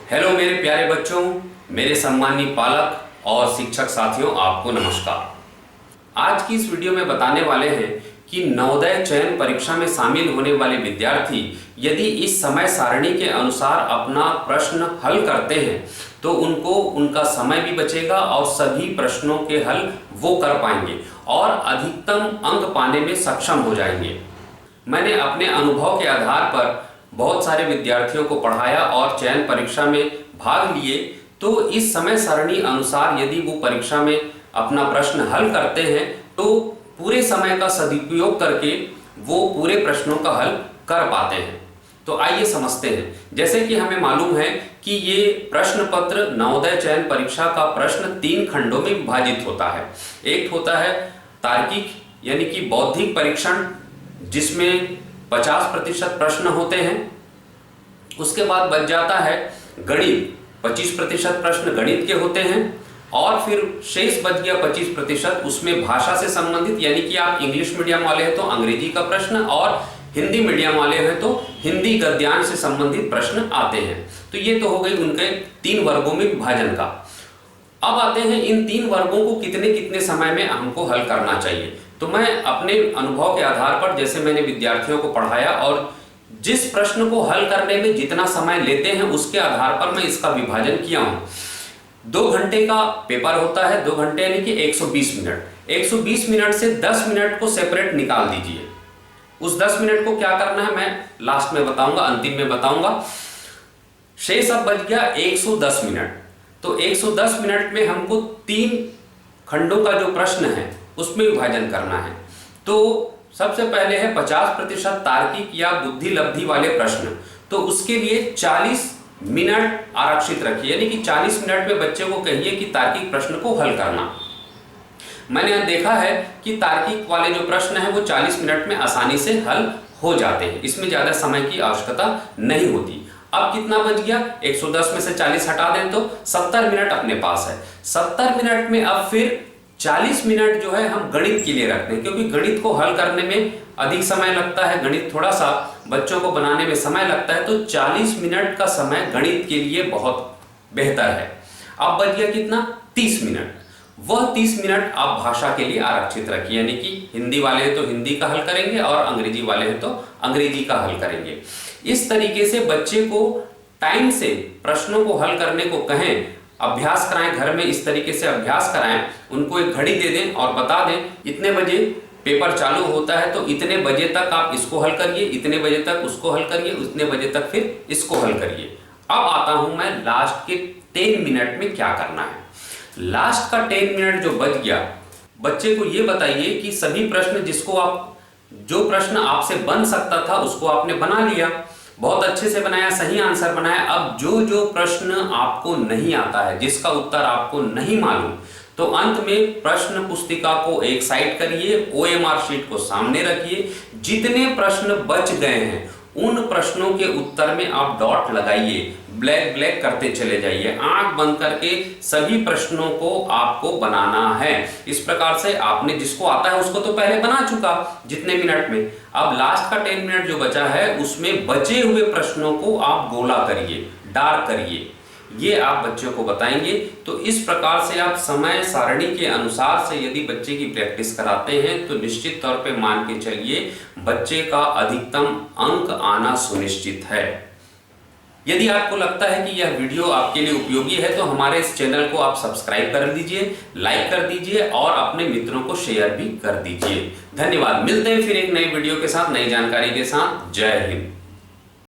Hello मेरे प्यारे बच्चों, मेरे सम्मानीय पालक और शिक्षक साथियों, आपको नमस्कार। आज की इस वीडियो में बताने वाले हैं कि नवोदय चयन परीक्षा में शामिल होने वाले विद्यार्थी यदि इस समय सारणी के अनुसार अपना प्रश्न हल करते हैं तो उनको उनका समय भी बचेगा और सभी प्रश्नों के हल वो कर पाएंगे और अधिकतम अंक पाने में सक्षम हो जाएंगे। मैंने अपने अनुभव के आधार पर बहुत सारे विद्यार्थियों को पढ़ाया और चयन परीक्षा में भाग लिए, तो इस समय सारणी अनुसार यदि वो परीक्षा में अपना प्रश्न हल करते हैं तो पूरे समय का सदुपयोग करके वो पूरे प्रश्नों का हल कर पाते हैं। तो आइए समझते हैं। जैसे कि हमें मालूम है कि ये प्रश्न पत्र नवोदय चयन परीक्षा का प्रश्न 3 खंडों में विभाजित होता है। एक होता है तार्किक यानी कि बौद्धिक परीक्षण, जिसमें 50% प्रश्न होते हैं। उसके बाद बच जाता है गणित, 25% प्रश्न गणित के होते हैं और फिर शेष बच गया 25%, उसमें भाषा से संबंधित यानी कि आप इंग्लिश मीडियम वाले हैं तो अंग्रेजी का प्रश्न और हिंदी मीडियम वाले हैं तो हिंदी गद्यांश से संबंधित प्रश्न आते हैं। तो ये तो हो गई उनके 3 वर्गों में विभाजन का। अब आते हैं इन 3 वर्गों को कितने कितने समय में हमको हल करना चाहिए। तो मैं अपने अनुभव के आधार पर, जैसे मैंने विद्यार्थियों को पढ़ाया और जिस प्रश्न को हल करने में जितना समय लेते हैं उसके आधार पर मैं इसका विभाजन किया हूं। 2 घंटे का पेपर होता है, 2 घंटे यानी कि 120 मिनट। 120 मिनट से 10 मिनट को सेपरेट निकाल दीजिए। उस 10 मिनट को क्या करना है मैं लास्ट में बताऊंगा, अंतिम में बताऊंगा। शेष अब बच गया 110 मिनट। तो 110 मिनट में हमको 3 खंडों का जो प्रश्न है उसमें विभाजन करना है। तो सबसे पहले है 50% तार्किक या बुद्धि लब्धि वाले प्रश्न। तो उसके लिए 40 मिनट आरक्षित रखिए, यानी कि 40 मिनट में बच्चे को कहिए कि तार्किक प्रश्न को हल करना। मैंने देखा है कि तार्किक वाले जो प्रश्न है वो 40 मिनट में आसानी से हल हो जाते हैं, इसमें ज्यादा समय की आवश्यकता नहीं होती। अब कितना बच गया? 110 में से 40 हटा दें तो 70 मिनट अपने पास है। 70 मिनट में अब फिर 40 मिनट जो है हम गणित के लिए रखते हैं, क्योंकि गणित को हल करने में अधिक समय लगता है, गणित थोड़ा सा बच्चों को बनाने में समय लगता है। तो 40 मिनट का समय गणित के लिए बहुत बेहतर है। अब बच गया कितना? 30 मिनट। वह 30 मिनट आप भाषा के लिए आरक्षित रखिए, यानी कि हिंदी वाले हैं तो हिंदी का हल करेंगे और अंग्रेजी वाले हैं तो अंग्रेजी का हल करेंगे। इस तरीके से बच्चे को टाइम से प्रश्नों को हल करने को कहें, अभ्यास कराएं, घर में इस तरीके से अभ्यास कराएं। उनको एक घड़ी दे दें और बता दें इतने बजे पेपर चालू होता है तो इतने बजे तक आप इसको हल करिए, इतने बजे तक उसको हल करिए, इतने बजे तक फिर इसको हल करिए। अब आता हूं मैं लास्ट के 10 मिनट में क्या करना है। लास्ट का 10 मिनट जो बच गया, बच्चे को ये बताइए कि सभी प्रश्न जो प्रश्न आपसे बन सकता था उसको आपने बना लिया, बहुत अच्छे से बनाया, सही आंसर बनाया। अब जो प्रश्न आपको नहीं आता है, जिसका उत्तर आपको नहीं मालूम, तो अंत में प्रश्न पुस्तिका को एक साइड करिए, OMR शीट को सामने रखिए। जितने प्रश्न बच गए हैं उन प्रश्नों के उत्तर में आप डॉट लगाइए, ब्लैक करते चले जाइए। आंख बंद करके सभी प्रश्नों को आपको बनाना है। इस प्रकार से आपने जिसको आता है उसको तो पहले बना चुका जितने मिनट में। अब लास्ट का 10 मिनट जो बचा है उसमें बचे हुए प्रश्नों को आप गोला करिए, डार्क करिए, ये आप बच्चों को बताएंगे। तो इस प्रकार से आप समय सारणी के अनुसार से यदि बच्चे की प्रैक्टिस कराते हैं तो निश्चित तौर पे मान के चलिए बच्चे का अधिकतम अंक आना सुनिश्चित है। यदि आपको लगता है कि यह वीडियो आपके लिए उपयोगी है तो हमारे इस चैनल को आप सब्सक्राइब कर दीजिए, लाइक कर दीजिए और अपने मित्रों को शेयर भी कर दीजिए। धन्यवाद। मिलते हैं फिर एक नई वीडियो के साथ, नई जानकारी के साथ। जय हिंद।